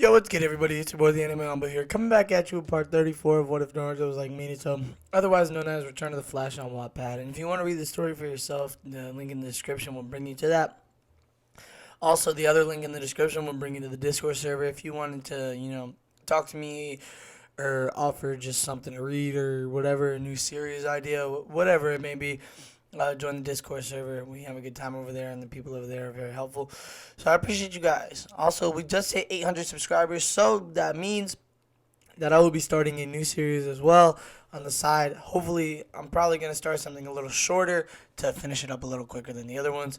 Yo, what's good, everybody? It's your boy, the Anime Humble here, coming back at you with part 34 of What If Naruto Was Like Minato, otherwise known as Return of the Flash on Wattpad. And if you want to read the story for yourself, the link in the description will bring you to that. Also, the other link in the description will bring you to the Discord server if you wanted to, talk to me or offer just something to read or whatever, a new series idea, whatever it may be. Join the Discord server. We have a good time over there, and the people over there are very helpful. So I appreciate you guys. Also, we just hit 800 subscribers, so that means that I will be starting a new series as well on the side. Hopefully, I'm probably going to start something a little shorter to finish it up a little quicker than the other ones.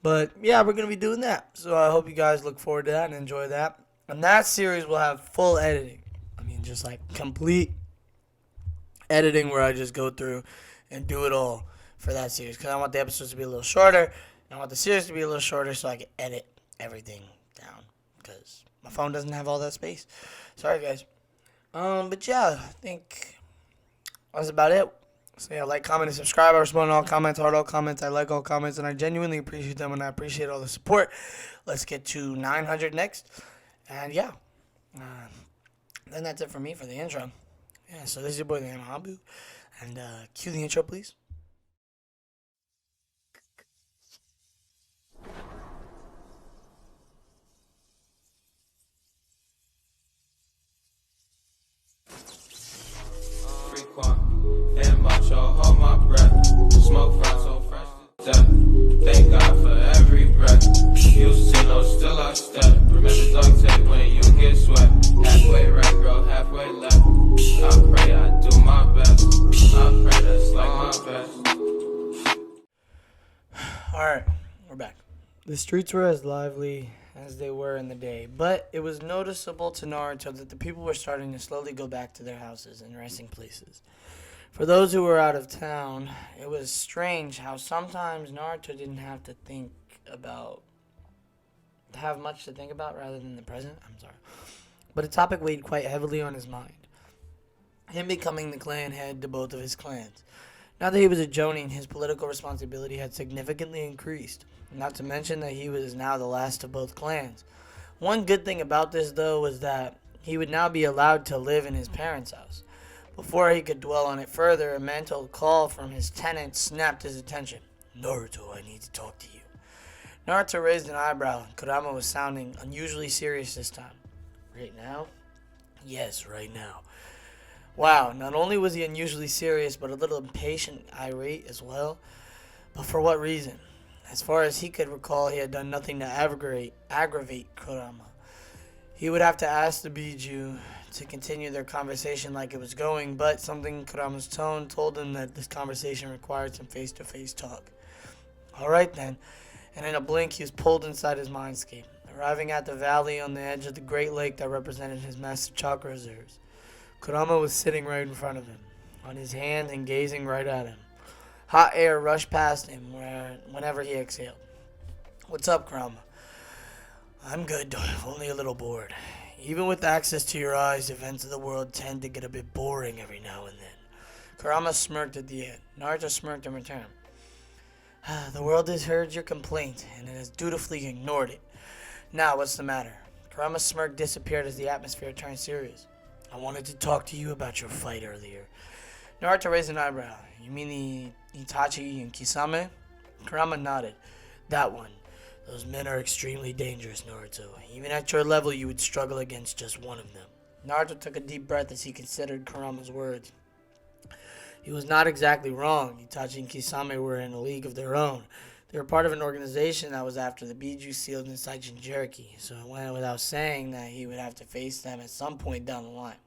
But yeah, we're going to be doing that. So I hope you guys look forward to that and enjoy that. And that series will have full editing. I mean, just like complete editing where I just go through and do it all for that series, because I want the episodes to be a little shorter, and I want the series to be a little shorter so I can edit everything down, because my phone doesn't have all that space. Sorry, guys. But yeah, I think that's about it. So yeah, like, comment, and subscribe. I respond to all comments, heart all comments. I like all comments, and I genuinely appreciate them, and I appreciate all the support. Let's get to 900 next, and yeah, then that's it for me for the intro. Yeah, so this is your boy, the Habu, and cue the intro, please. And watch y'all hold my breath. Smoke fries so fresh to death. Thank God for every breath. Used to know, still I step. Remember duct tape when you get sweat. Halfway right, girl, halfway left. I pray I do my best. I pray that's like my best. Alright, we're back. The streets were as lively as they were in the day, but it was noticeable to Naruto that the people were starting to slowly go back to their houses and resting places. For those who were out of town, it was strange how sometimes Naruto didn't have much to think about rather than the present. But a topic weighed quite heavily on his mind. Him becoming the clan head to both of his clans. Now that he was a Jonin, his political responsibility had significantly increased, not to mention that he was now the last of both clans. One good thing about this, though, was that he would now be allowed to live in his parents' house. Before he could dwell on it further, a mental call from his tenant snapped his attention. "Naruto, I need to talk to you." Naruto raised an eyebrow. Kurama was sounding unusually serious this time. "Right now?" "Yes, right now." Wow, not only was he unusually serious, but a little impatient, irate as well. But for what reason? As far as he could recall, he had done nothing to aggravate Kurama. He would have to ask the Biju to continue their conversation like it was going, but something in Kurama's tone told him that this conversation required some face-to-face talk. Alright then, and in a blink he was pulled inside his mindscape, arriving at the valley on the edge of the great lake that represented his massive chakra reserves. Kurama was sitting right in front of him, on his hand and gazing right at him. Hot air rushed past him whenever he exhaled. "What's up, Kurama?" "I'm good, only a little bored. Even with access to your eyes, events of the world tend to get a bit boring every now and then." Kurama smirked at the end. Naruto smirked in return. "The world has heard your complaint, and it has dutifully ignored it. Now, what's the matter?" Kurama's smirk disappeared as the atmosphere turned serious. "I wanted to talk to you about your fight earlier." Naruto raised an eyebrow. "You mean the Itachi and Kisame?" Kurama nodded. "That one. Those men are extremely dangerous, Naruto. Even at your level, you would struggle against just one of them." Naruto took a deep breath as he considered Kurama's words. He was not exactly wrong. Itachi and Kisame were in a league of their own. They were part of an organization that was after the Biju sealed inside Jinchuriki, so it went without saying that he would have to face them at some point down the line.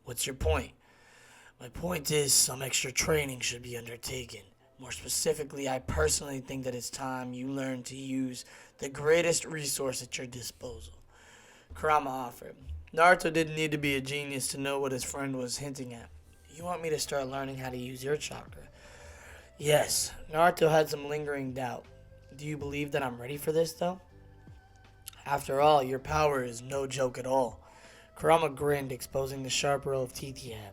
"What's your point?" "My point is some extra training should be undertaken. More specifically, I personally think that it's time you learn to use the greatest resource at your disposal," Kurama offered. Naruto didn't need to be a genius to know what his friend was hinting at. "You want me to start learning how to use your chakra?" "Yes." Naruto had some lingering doubt. "Do you believe that I'm ready for this, though?" "After all, your power is no joke at all." Kurama grinned, exposing the sharp row of teeth he had.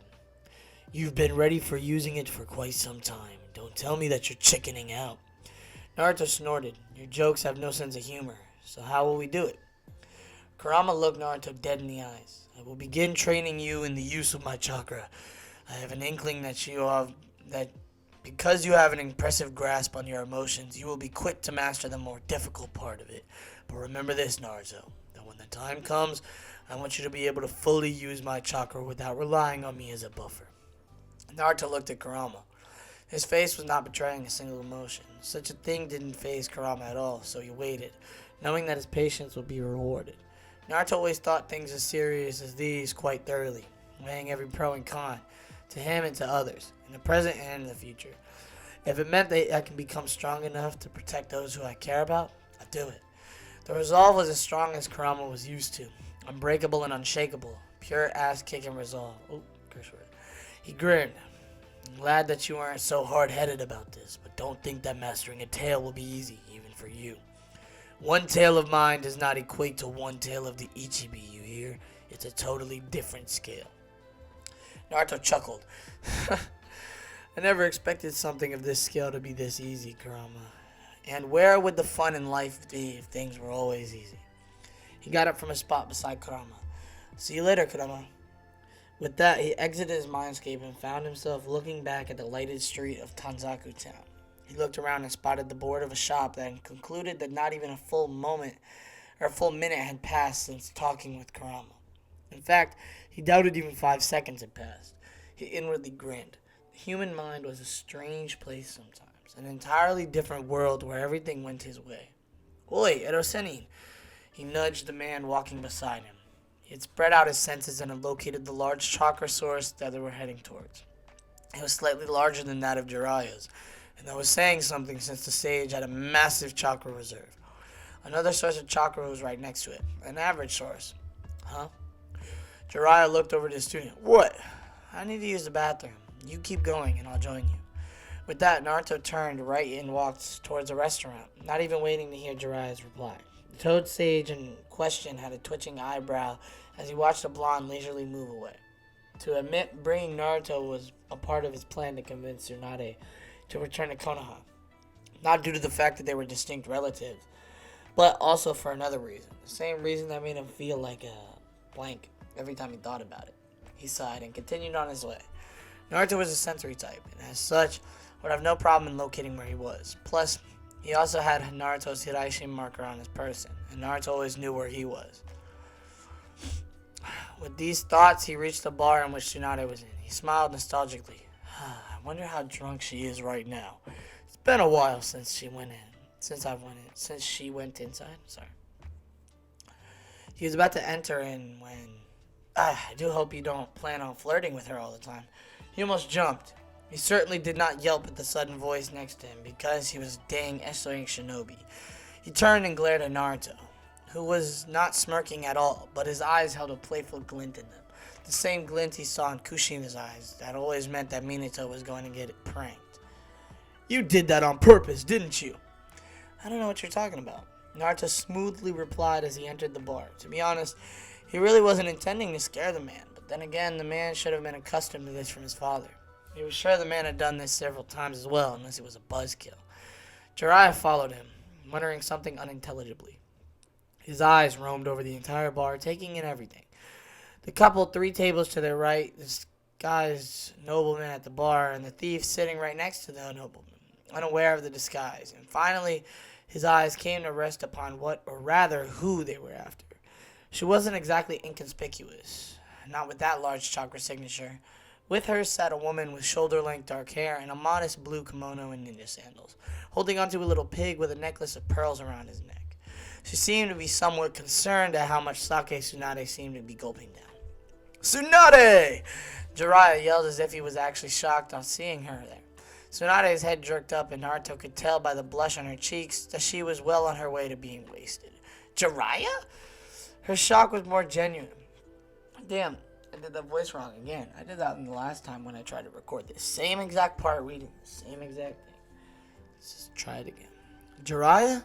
"You've been ready for using it for quite some time. Don't tell me that you're chickening out." Naruto snorted. "Your jokes have no sense of humor, so how will we do it?" Kurama looked Naruto dead in the eyes. I will begin training you in the use of my chakra. I have an inkling that because you have an impressive grasp on your emotions, you will be quick to master the more difficult part of it. But remember this, Naruto, that when the time comes, I want you to be able to fully use my chakra without relying on me as a buffer. Naruto looked at Kurama. His face was not betraying a single emotion. Such a thing didn't faze Kurama at all, so he waited, knowing that his patience would be rewarded. Naruto always thought things as serious as these quite thoroughly, weighing every pro and con, to him and to others, in the present and in the future. If it meant that I can become strong enough to protect those who I care about, I'd do it. The resolve was as strong as Kurama was used to, unbreakable and unshakable, pure ass-kicking resolve. Oh, curse word. He grinned. I'm glad that you aren't so hard-headed about this, but don't think that mastering a tail will be easy, even for you. One tail of mine does not equate to one tail of the Ichibi, you hear? It's a totally different scale. Naruto chuckled. I never expected something of this scale to be this easy, Kurama. And where would the fun in life be if things were always easy? He got up from his spot beside Kurama. See you later, Kurama. With that, he exited his mindscape and found himself looking back at the lighted street of Tanzaku Town. He looked around and spotted the board of a shop and concluded that not even a full minute had passed since talking with Kurama. In fact, he doubted even 5 seconds had passed. He inwardly grinned. The human mind was a strange place sometimes, an entirely different world where everything went his way. Oi, Erosenin! He nudged the man walking beside him. He had spread out his senses and had located the large chakra source that they were heading towards. It was slightly larger than that of Jiraiya's, and that was saying something since the sage had a massive chakra reserve. Another source of chakra was right next to it, an average source. Huh? Jiraiya looked over to his student. What? I need to use the bathroom. You keep going and I'll join you. With that, Naruto turned right and walked towards a restaurant, not even waiting to hear Jiraiya's reply. The toad sage in question had a twitching eyebrow as he watched the blonde leisurely move away. To admit bringing Naruto was a part of his plan to convince Tsunade to return to Konoha. Not due to the fact that they were distinct relatives, but also for another reason. The same reason that made him feel like a blank every time he thought about it. He sighed and continued on his way. Naruto was a sensory type, and as such, would have no problem in locating where he was. Plus, he also had Naruto's Hiraishi marker on his person, and Naruto always knew where he was. With these thoughts, he reached the bar in which Tsunade was in. He smiled nostalgically. I wonder how drunk she is right now. It's been a while since she went inside. Sorry. He was about to enter in when... I do hope you don't plan on flirting with her all the time. He almost jumped. He certainly did not yelp at the sudden voice next to him because he was dang Esoing Shinobi. He turned and glared at Naruto, who was not smirking at all, but his eyes held a playful glint in them. The same glint he saw in Kushine's eyes that always meant that Minato was going to get pranked. You did that on purpose, didn't you? I don't know what you're talking about. Naruto smoothly replied as he entered the bar. To be honest, he really wasn't intending to scare the man, but then again, the man should have been accustomed to this from his father. He was sure the man had done this several times as well, unless he was a buzzkill. Jiraiya followed him, muttering something unintelligibly. His eyes roamed over the entire bar, taking in everything. The couple 3 tables to their right, this disguised nobleman at the bar, and the thief sitting right next to the nobleman, unaware of the disguise. And finally, his eyes came to rest upon what, or rather, who they were after. She wasn't exactly inconspicuous, not with that large chakra signature. With her sat a woman with shoulder-length dark hair and a modest blue kimono and ninja sandals, holding onto a little pig with a necklace of pearls around his neck. She seemed to be somewhat concerned at how much sake Tsunade seemed to be gulping down. Tsunade! Jiraiya yelled as if he was actually shocked on seeing her there. Tsunade's head jerked up, and Naruto could tell by the blush on her cheeks that she was well on her way to being wasted. Jiraiya? Her shock was more genuine. Damn, I did that voice wrong again. I did that the last time when I tried to record this. Same exact part, reading the same exact thing. Let's just try it again. Jiraiya?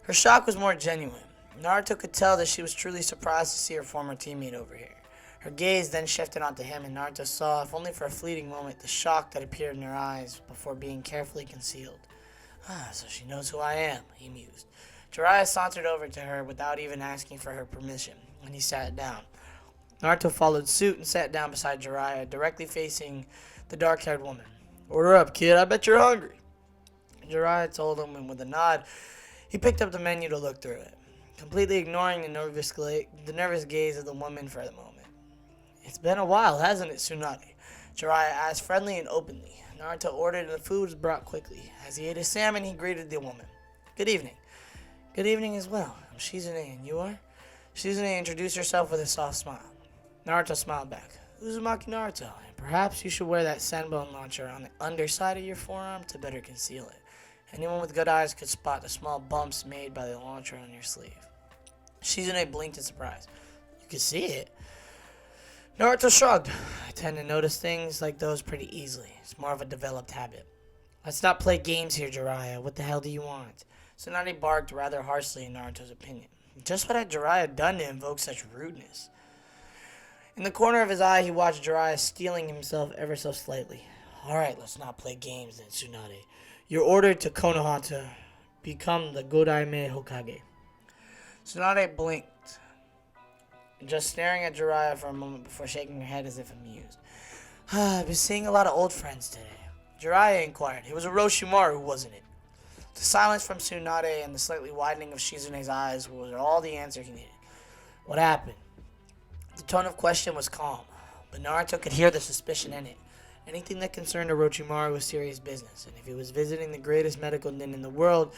Her shock was more genuine. Naruto could tell that she was truly surprised to see her former teammate over here. Her gaze then shifted onto him, and Naruto saw, if only for a fleeting moment, the shock that appeared in her eyes before being carefully concealed. So she knows who I am, he mused. Jiraiya sauntered over to her without even asking for her permission, and he sat down. Naruto followed suit and sat down beside Jiraiya, directly facing the dark-haired woman. "Order up, kid. I bet you're hungry." Jiraiya told him, and with a nod, he picked up the menu to look through it, completely ignoring the nervous gaze of the woman for the moment. "It's been a while, hasn't it, Tsunade?" Jiraiya asked, friendly and openly. Naruto ordered, and the food was brought quickly. As he ate his salmon, he greeted the woman. "Good evening." "Good evening as well. I'm Tsunade, and you are?" Tsunade introduced herself with a soft smile. Naruto smiled back. "Uzumaki Naruto, and perhaps you should wear that Senbon launcher on the underside of your forearm to better conceal it. Anyone with good eyes could spot the small bumps made by the launcher on your sleeve." Tsunade blinked in surprise. "You can see it?" Naruto shrugged. "I tend to notice things like those pretty easily. It's more of a developed habit." "Let's not play games here, Jiraiya. What the hell do you want?" Tsunade barked rather harshly in Naruto's opinion. Just what had Jiraiya done to invoke such rudeness? In the corner of his eye, he watched Jiraiya steeling himself ever so slightly. "Alright, let's not play games then, Tsunade. You're ordered to Konoha to become the Godaime Hokage." Tsunade blinked, just staring at Jiraiya for a moment before shaking her head as if amused. "I've been seeing a lot of old friends today." Jiraiya inquired. "It was Orochimaru, wasn't it?" The silence from Tsunade and the slightly widening of Shizune's eyes were all the answer he needed. "What happened?" The tone of question was calm, but Naruto could hear the suspicion in it. Anything that concerned Orochimaru was serious business, and if he was visiting the greatest medical nin in the world,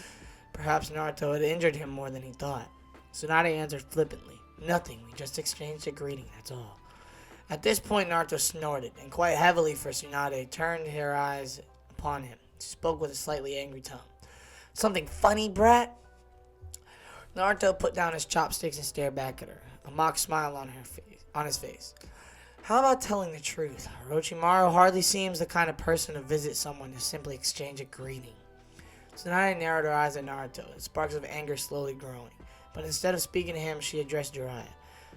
perhaps Naruto had injured him more than he thought. Tsunade answered flippantly, "Nothing, we just exchanged a greeting, that's all." At this point, Naruto snorted, and quite heavily for Tsunade turned her eyes upon him. She spoke with a slightly angry tone. "Something funny, brat?" Naruto put down his chopsticks and stared back at her, a mock smile on his face. "How about telling the truth? Orochimaru hardly seems the kind of person to visit someone to simply exchange a greeting." Tsunade narrowed her eyes at Naruto, sparks of anger slowly growing. But instead of speaking to him, she addressed Jiraiya.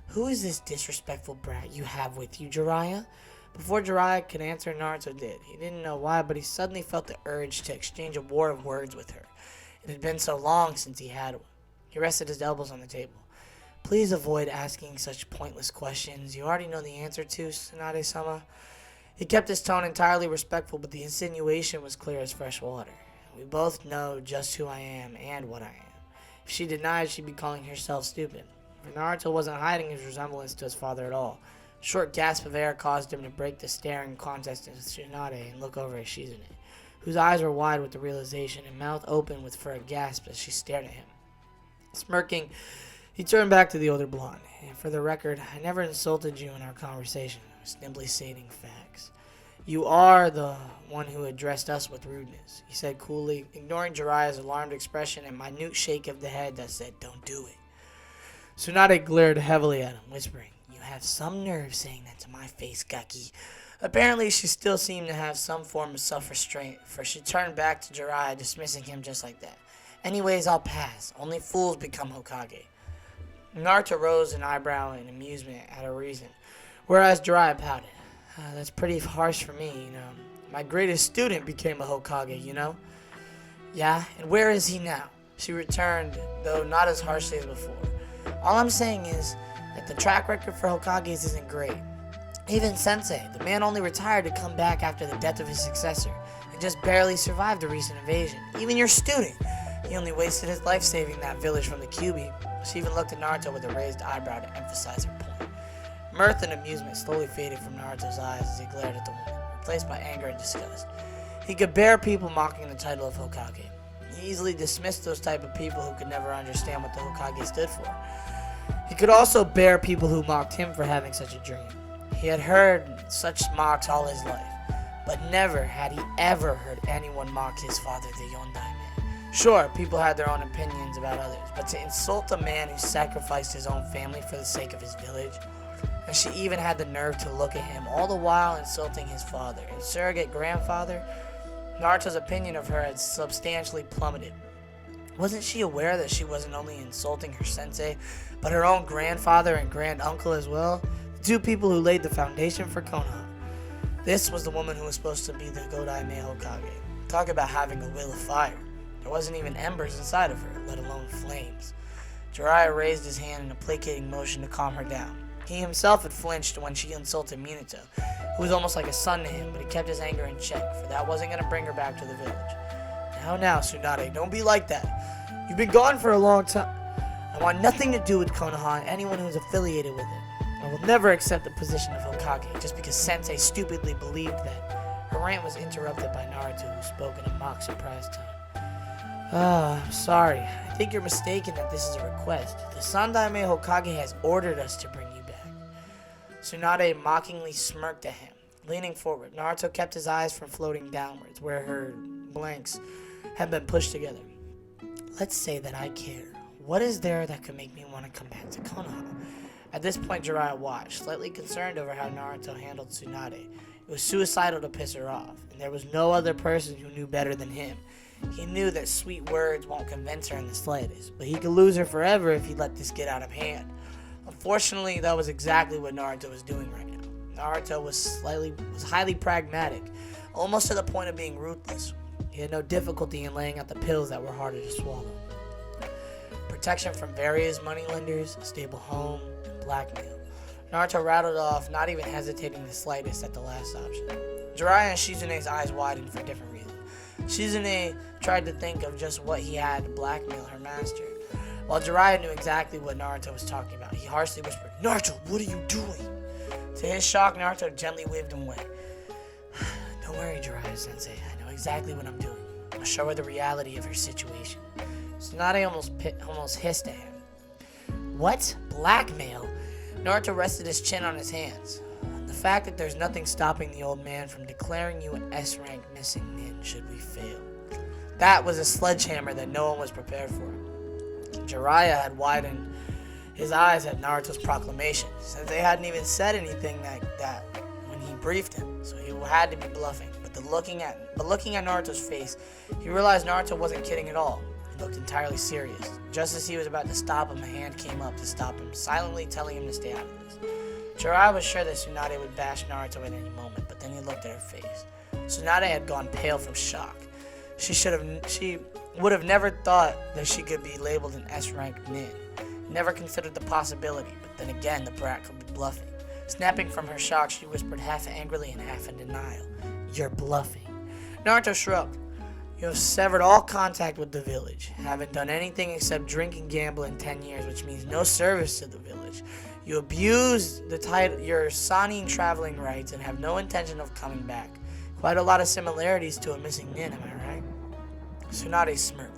"Who is this disrespectful brat you have with you, Jiraiya?" Before Jiraiya could answer, Naruto did. He didn't know why, but he suddenly felt the urge to exchange a war of words with her. It had been so long since he had one. He rested his elbows on the table. "Please avoid asking such pointless questions you already know the answer to, Tsunade-sama." He kept his tone entirely respectful, but the insinuation was clear as fresh water. "We both know just who I am and what I am." If she denied, she'd be calling herself stupid. For Naruto wasn't hiding his resemblance to his father at all. A short gasp of air caused him to break the staring contest into Tsunade and look over at Shizune, whose eyes were wide with the realization and mouth open for a gasp as she stared at him. Smirking, he turned back to the older blonde. "And for the record, I never insulted you in our conversation. I was simply stating facts. You are the one who addressed us with rudeness," he said coolly, ignoring Jiraiya's alarmed expression and minute shake of the head that said, "Don't do it." Tsunade glared heavily at him, whispering, "You have some nerve saying that to my face, Gaki." Apparently, she still seemed to have some form of self-restraint, for she turned back to Jiraiya, dismissing him just like that. "Anyways, I'll pass. Only fools become Hokage." Naruto rose an eyebrow in amusement at her reason, whereas Jiraiya pouted. That's pretty harsh for me, you know. My greatest student became a Hokage, you know." "Yeah, and where is he now?" she returned, though not as harshly as before. "All I'm saying is that the track record for Hokages isn't great. Even Sensei, the man only retired to come back after the death of his successor, and just barely survived a recent invasion. Even your student, he only wasted his life saving that village from the Kyuubi." She even looked at Naruto with a raised eyebrow to emphasize her point. Mirth and amusement slowly faded from Naruto's eyes as he glared at the woman, replaced by anger and disgust. He could bear people mocking the title of Hokage. He easily dismissed those type of people who could never understand what the Hokage stood for. He could also bear people who mocked him for having such a dream. He had heard such mocks all his life, but never had he ever heard anyone mock his father, the Yondaime. Sure, people had their own opinions about others, but to insult a man who sacrificed his own family for the sake of his village, and she even had the nerve to look at him, all the while insulting his father, his surrogate grandfather. Naruto's opinion of her had substantially plummeted. Wasn't she aware that she wasn't only insulting her sensei, but her own grandfather and granduncle as well? The two people who laid the foundation for Konoha. This was the woman who was supposed to be the Godaime Hokage. Talk about having a will of fire. There wasn't even embers inside of her, let alone flames. Jiraiya raised his hand in a placating motion to calm her down. He himself had flinched when she insulted Minato, who was almost like a son to him, but he kept his anger in check, for that wasn't going to bring her back to the village. Now, Tsunade, don't be like that. You've been gone for a long time. I want nothing to do with Konoha and anyone who's affiliated with it. I will never accept the position of Hokage just because Sensei stupidly believed that. Her rant was interrupted by Naruto, who spoke in a mock surprise tone. I'm sorry. I think you're mistaken that this is a request. The Sandaime Hokage has ordered us to bring you back. Tsunade mockingly smirked at him. Leaning forward, Naruto kept his eyes from floating downwards, where her blanks had been pushed together. Let's say that I care. What is there that could make me want to come back to Konoha? At this point, Jiraiya watched, slightly concerned over how Naruto handled Tsunade. It was suicidal to piss her off, and there was no other person who knew better than him. He knew that sweet words won't convince her in the slightest, but he could lose her forever if he let this get out of hand. Unfortunately, that was exactly what Naruto was doing right now. Naruto was highly pragmatic, almost to the point of being ruthless. He had no difficulty in laying out the pills that were harder to swallow. Protection from various moneylenders, a stable home, and blackmail. Naruto rattled off, not even hesitating the slightest at the last option. Jiraiya and Shizune's eyes widened for different reasons. Shizune tried to think of just what he had to blackmail her master, while Jiraiya knew exactly what Naruto was talking about. He harshly whispered, "Naruto, what are you doing?" To his shock, Naruto gently waved him away. "Don't worry, Jiraiya-sensei. I know exactly what I'm doing. I'll show her the reality of her situation." Tsunade almost hissed at him. "What? Blackmail?" Naruto rested his chin on his hands. "The fact that there's nothing stopping the old man from declaring you an S-rank missing-nin should we fail." That was a sledgehammer that no one was prepared for. Jiraiya had widened his eyes at Naruto's proclamation, since they hadn't even said anything like that when he briefed him, so he had to be bluffing. But looking at Naruto's face, he realized Naruto wasn't kidding at all. He looked entirely serious. Just as he was about to stop him, a hand came up to stop him, silently telling him to stay out of this. Jiraiya was sure that Tsunade would bash Naruto at any moment, but then he looked at her face. Tsunade had gone pale from shock. She would have never thought that she could be labeled an S-rank nin. Never considered the possibility, but then again, the brat could be bluffing. Snapping from her shock, she whispered half angrily and half in denial, "You're bluffing." Naruto shrugged. "You have severed all contact with the village. Haven't done anything except drink and gamble in 10 years, which means no service to the village. You abused your Sanin traveling rights and have no intention of coming back. Quite a lot of similarities to a missing nin, am I right?" Tsunade smirked.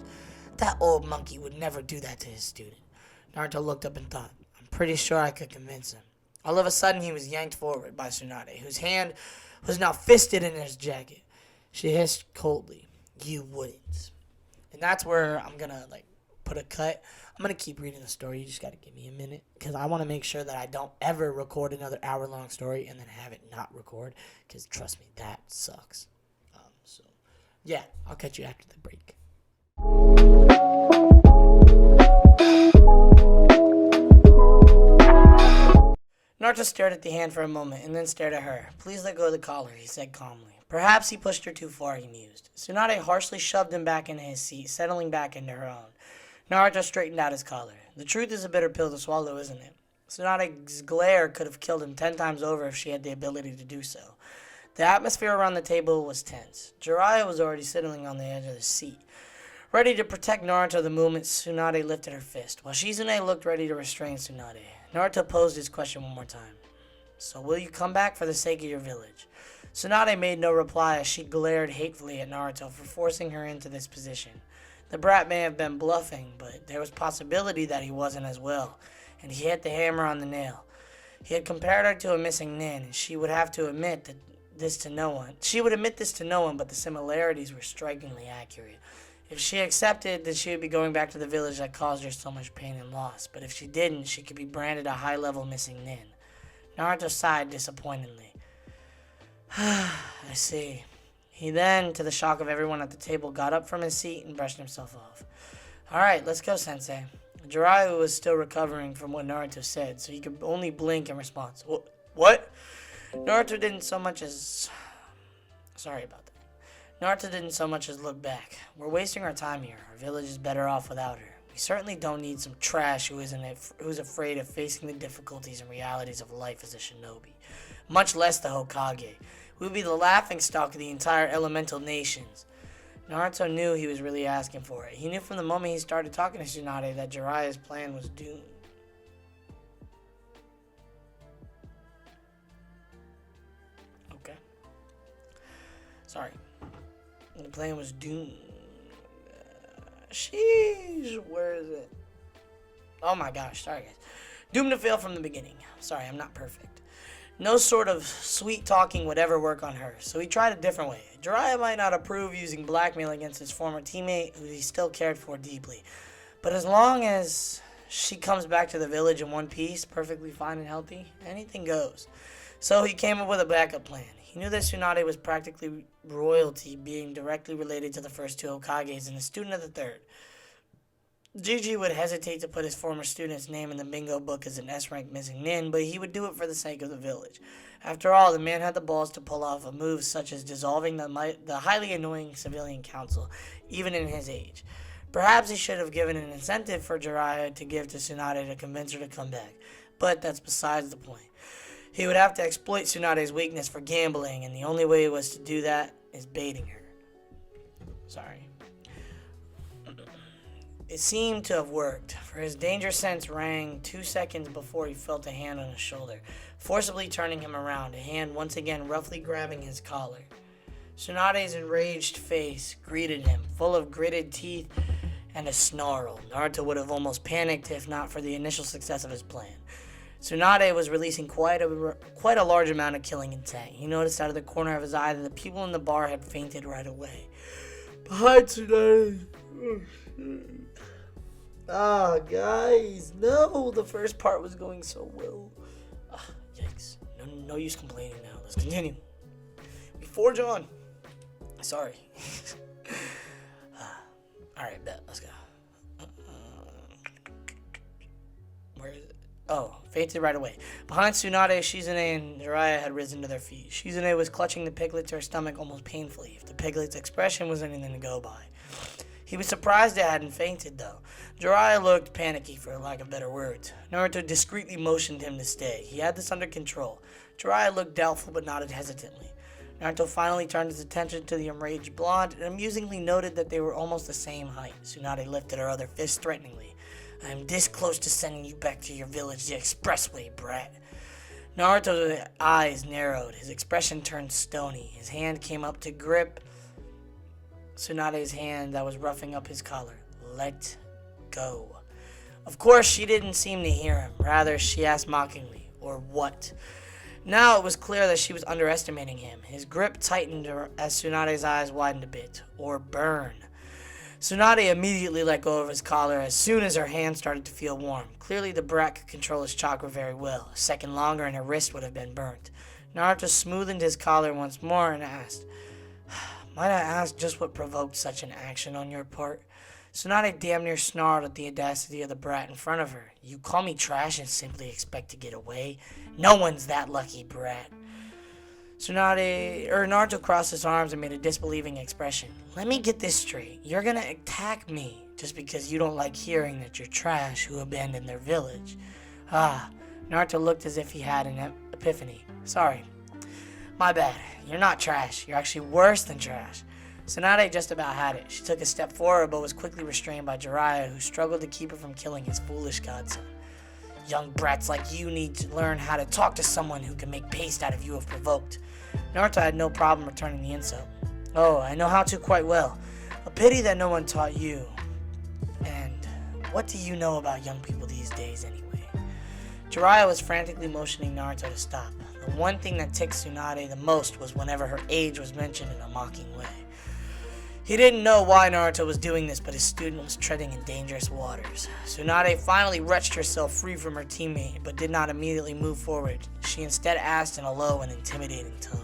"That old monkey would never do that to his student." Naruto looked up and thought, "I'm pretty sure I could convince him." All of a sudden, he was yanked forward by Tsunade, whose hand was now fisted in his jacket. She hissed coldly, "You wouldn't." And that's where I'm going to put a cut. I'm going to keep reading the story. You just got to give me a minute, because I want to make sure that I don't ever record another hour-long story and then have it not record, because trust me, that sucks. Yeah, I'll catch you after the break. Naruto stared at the hand for a moment and then stared at her. "Please let go of the collar," he said calmly. Perhaps he pushed her too far, he mused. Tsunade harshly shoved him back into his seat, settling back into her own. Naruto straightened out his collar. The truth is a bitter pill to swallow, isn't it? Tsunade's glare could have killed him 10 times over if she had the ability to do so. The atmosphere around the table was tense. Jiraiya was already sitting on the edge of the seat, ready to protect Naruto the moment Tsunade lifted her fist, while Shizune looked ready to restrain Tsunade. Naruto posed his question one more time. "So will you come back for the sake of your village?" Tsunade made no reply as she glared hatefully at Naruto for forcing her into this position. The brat may have been bluffing, but there was possibility that he wasn't as well, and he hit the hammer on the nail. He had compared her to a missing nin, and she would have to admit this to no one. She would admit this to no one, but the similarities were strikingly accurate. If she accepted, then she would be going back to the village that caused her so much pain and loss. But if she didn't, she could be branded a high-level missing nin. Naruto sighed disappointedly. "I see." He then, to the shock of everyone at the table, got up from his seat and brushed himself off. "Alright, let's go, Sensei." Jiraiya was still recovering from what Naruto said, so he could only blink in response. "What?" Naruto didn't so much as... Sorry about that. Naruto didn't so much as look back. We're wasting our time here. Our village is better off without her. We certainly don't need some trash who's afraid of facing the difficulties and realities of life as a shinobi, much less the Hokage. We would be the laughingstock of the entire elemental nations. Naruto knew he was really asking for it. He knew from the moment he started talking to Tsunade that Jiraiya's plan was doomed. Okay. Sorry. The plan was doomed. Sheesh, where is it? Oh my gosh, sorry guys. Doomed to fail from the beginning. Sorry, I'm not perfect. No sort of sweet talking would ever work on her, so he tried a different way. Jiraiya might not approve using blackmail against his former teammate, who he still cared for deeply. But as long as she comes back to the village in one piece, perfectly fine and healthy, anything goes. So he came up with a backup plan. He knew that Tsunade was practically royalty, being directly related to the first two Hokages and a student of the third. Gigi would hesitate to put his former student's name in the bingo book as an S-rank missing-nin, but he would do it for the sake of the village. After all, the man had the balls to pull off a move such as dissolving the highly annoying civilian council, even in his age. Perhaps he should have given an incentive for Jiraiya to give to Tsunade to convince her to come back, but that's besides the point. He would have to exploit Tsunade's weakness for gambling, and the only way was to do that is baiting her. Sorry. It seemed to have worked, for his danger sense rang 2 seconds before he felt a hand on his shoulder, forcibly turning him around, a hand once again roughly grabbing his collar. Tsunade's enraged face greeted him, full of gritted teeth and a snarl. Naruto would have almost panicked if not for the initial success of his plan. Tsunade was releasing quite a large amount of killing intent. He noticed out of the corner of his eye that the people in the bar had fainted right away. Behind Tsunade. Guys, no, the first part was going so well. Yikes. No use complaining now. Let's continue. We forge on. Sorry. Alright, bet. Let's go. Where is it? Oh, fainted right away. Behind Tsunade, Shizune and Jiraiya had risen to their feet. Shizune was clutching the piglet to her stomach almost painfully, if the piglet's expression was anything to go by. He was surprised it hadn't fainted, though. Jiraiya looked panicky, for lack of better words. Naruto discreetly motioned him to stay. He had this under control. Jiraiya looked doubtful but nodded hesitantly. Naruto finally turned his attention to the enraged blonde and amusingly noted that they were almost the same height. Tsunade lifted her other fist threateningly. I am this close to sending you back to your village the expressway, brat. Naruto's eyes narrowed. His expression turned stony. His hand came up to grip Tsunade's hand that was roughing up his collar. Let go. Of course, she didn't seem to hear him. Rather, she asked mockingly, or what? Now it was clear that she was underestimating him. His grip tightened as Tsunade's eyes widened a bit. Or burn. Tsunade immediately let go of his collar as soon as her hand started to feel warm. Clearly the brat could control his chakra very well. A second longer and her wrist would have been burnt. Naruto smoothed his collar once more and asked, might I ask just what provoked such an action on your part? Tsunade damn near snarled at the audacity of the brat in front of her. You call me trash and simply expect to get away? No one's that lucky, brat. Naruto crossed his arms and made a disbelieving expression. Let me get this straight. You're gonna attack me just because you don't like hearing that you're trash who abandoned their village. Naruto looked as if he had an epiphany. Sorry. My bad. You're not trash. You're actually worse than trash. Tsunade just about had it. She took a step forward but was quickly restrained by Jiraiya, who struggled to keep her from killing his foolish godson. Young brats like you need to learn how to talk to someone who can make paste out of you if provoked. Naruto had no problem returning the insult. Oh, I know how to quite well. A pity that no one taught you. And what do you know about young people these days anyway? Jiraiya was frantically motioning Naruto to stop. The one thing that ticked Tsunade the most was whenever her age was mentioned in a mocking way. He didn't know why Naruto was doing this, but his student was treading in dangerous waters. Tsunade finally wrenched herself free from her teammate, but did not immediately move forward. She instead asked in a low and intimidating tone,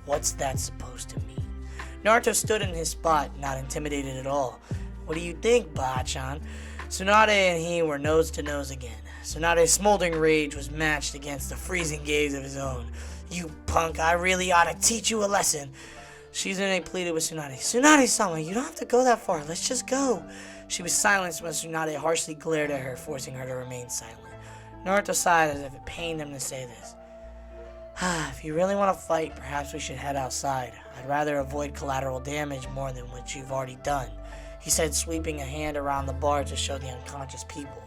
what's that supposed to mean? Naruto stood in his spot, not intimidated at all. What do you think, Ba-chan? Tsunade and he were nose to nose again. Tsunade's smoldering rage was matched against the freezing gaze of his own. You punk, I really ought to teach you a lesson. Shizune pleaded with Tsunade. Tsunade-sama, you don't have to go that far. Let's just go. She was silenced when Tsunade harshly glared at her, forcing her to remain silent. Naruto sighed as if it pained him to say this. If you really want to fight, perhaps we should head outside. I'd rather avoid collateral damage more than what you've already done, he said, sweeping a hand around the bar to show the unconscious people.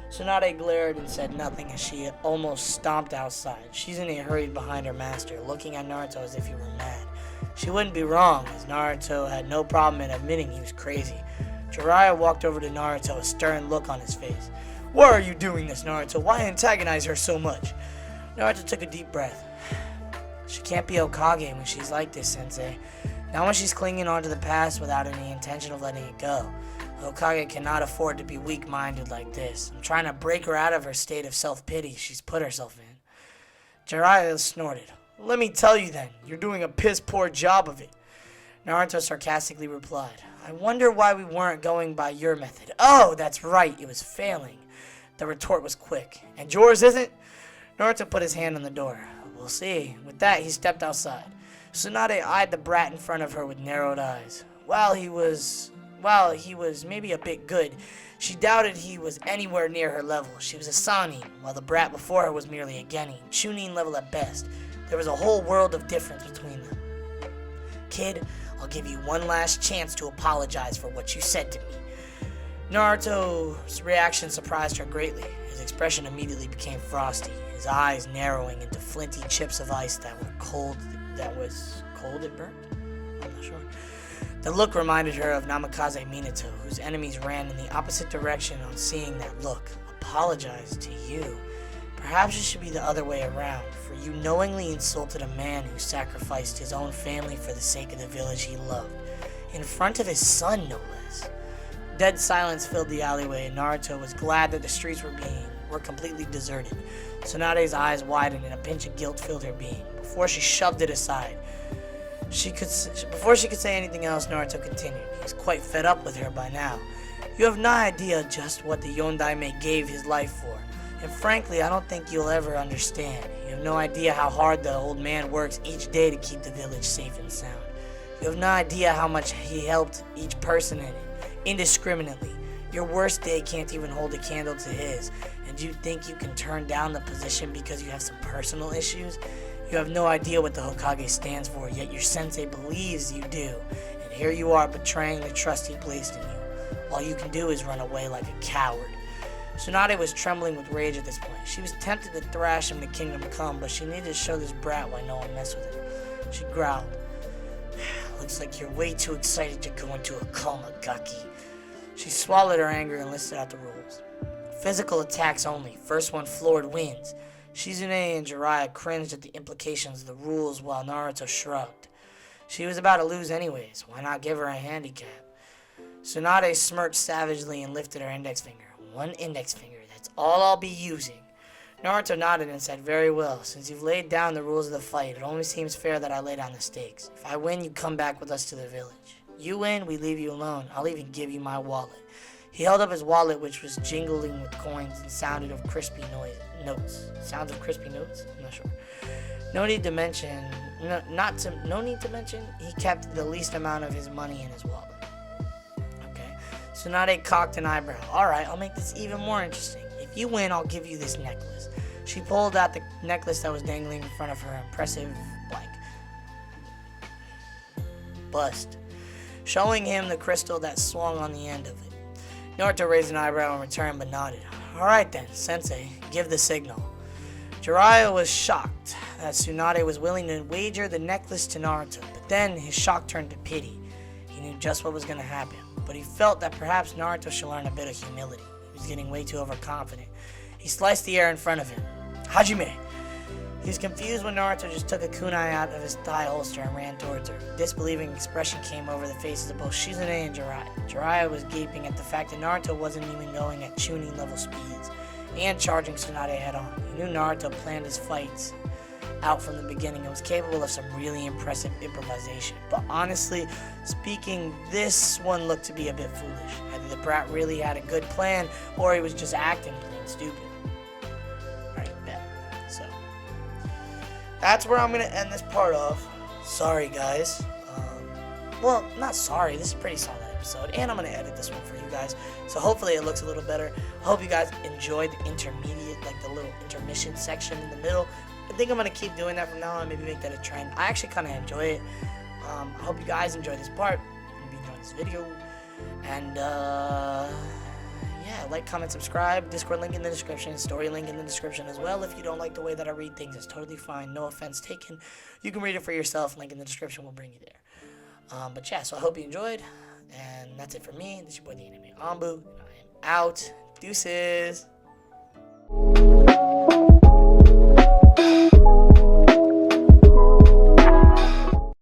Tsunade glared and said nothing as she almost stomped outside. Shizune hurried behind her master, looking at Naruto as if he were mad. She wouldn't be wrong, as Naruto had no problem in admitting he was crazy. Jiraiya walked over to Naruto, a stern look on his face. Why are you doing this, Naruto? Why antagonize her so much? Naruto took a deep breath. She can't be Hokage when she's like this, Sensei. Not when she's clinging on to the past without any intention of letting it go. Hokage cannot afford to be weak-minded like this. I'm trying to break her out of her state of self-pity she's put herself in. Jiraiya snorted. Let me tell you then, you're doing a piss-poor job of it. Naruto sarcastically replied, I wonder why we weren't going by your method. Oh, that's right, it was failing. The retort was quick. And yours isn't? Naruto put his hand on the door. We'll see. With that, he stepped outside. Tsunade eyed the brat in front of her with narrowed eyes. While he was maybe a bit good, she doubted he was anywhere near her level. She was a Sannin, while the brat before her was merely a Genin, Chunin level at best. There was a whole world of difference between them. Kid, I'll give you one last chance to apologize for what you said to me. Naruto's reaction surprised her greatly. His expression immediately became frosty, his eyes narrowing into flinty chips of ice that were cold. That was cold it burnt? I'm not sure. The look reminded her of Namikaze Minato, whose enemies ran in the opposite direction on seeing that look. Apologize to you. Perhaps it should be the other way around, for you knowingly insulted a man who sacrificed his own family for the sake of the village he loved, in front of his son, no less. Dead silence filled the alleyway, and Naruto was glad that the streets were completely deserted. Tsunade's eyes widened, and a pinch of guilt filled her being. Before she shoved it aside, before she could say anything else, Naruto continued. He was quite fed up with her by now. You have no idea just what the Yondaime gave his life for. And frankly, I don't think you'll ever understand. You have no idea how hard the old man works each day to keep the village safe and sound. You have no idea how much he helped each person in it, indiscriminately. Your worst day can't even hold a candle to his, and you think you can turn down the position because you have some personal issues? You have no idea what the Hokage stands for, yet your sensei believes you do, and here you are betraying the trust he placed in you. All you can do is run away like a coward. Tsunade was trembling with rage at this point. She was tempted to thrash him to Kingdom Come, but she needed to show this brat why no one messed with her. She growled. Looks like you're way too excited to go into a coma, Gaki. She swallowed her anger and listed out the rules. Physical attacks only. First one floored wins. Shizune and Jiraiya cringed at the implications of the rules while Naruto shrugged. She was about to lose anyways. Why not give her a handicap? Tsunade smirked savagely and lifted her index finger. One index finger, that's all I'll be using. Naruto nodded and said, very well. Since you've laid down the rules of the fight, it only seems fair that I lay down the stakes. If I win, you come back with us to the village. You win, we leave you alone. I'll even give you my wallet. He held up his wallet, which was jingling with coins and sounded of crispy notes. Sounds of crispy notes? I'm not sure. No need to mention, he kept the least amount of his money in his wallet. Tsunade cocked an eyebrow. Alright, I'll make this even more interesting. If you win, I'll give you this necklace. She pulled out the necklace that was dangling in front of her impressive, bust, showing him the crystal that swung on the end of it. Naruto raised an eyebrow in return, but nodded. Alright then, Sensei, give the signal. Jiraiya was shocked that Tsunade was willing to wager the necklace to Naruto, but then his shock turned to pity. He knew just what was going to happen, but he felt that perhaps Naruto should learn a bit of humility. He was getting way too overconfident. He sliced the air in front of him. Hajime! He was confused when Naruto just took a kunai out of his thigh holster and ran towards her. A disbelieving expression came over the faces of both Shizune and Jiraiya. Jiraiya was gaping at the fact that Naruto wasn't even going at Chunin level speeds and charging Tsunade head on. He knew Naruto planned his fights out from the beginning and was capable of some really impressive improvisation. But honestly speaking, this one looked to be a bit foolish. Either the brat really had a good plan, or he was just acting plain stupid. Alright, bet. So, that's where I'm going to end this part of. Sorry guys. Well, not sorry. This is a pretty solid episode, and I'm gonna edit this one for you guys, so hopefully it looks a little better. I hope you guys enjoyed the intermediate, like the little intermission section in the middle. I think I'm gonna keep doing that from now on. Maybe make that a trend. I actually kind of enjoy it. I hope you guys enjoy this part. Maybe enjoy this video, and yeah, like, comment, subscribe. Discord link in the description. Story link in the description as well. If you don't like the way that I read things, it's totally fine. No offense taken. You can read it for yourself. Link in the description will bring you there. But yeah, so I hope you enjoyed, and that's it for me. This is your boy, the Anime Ambu, and I am out. Deuces.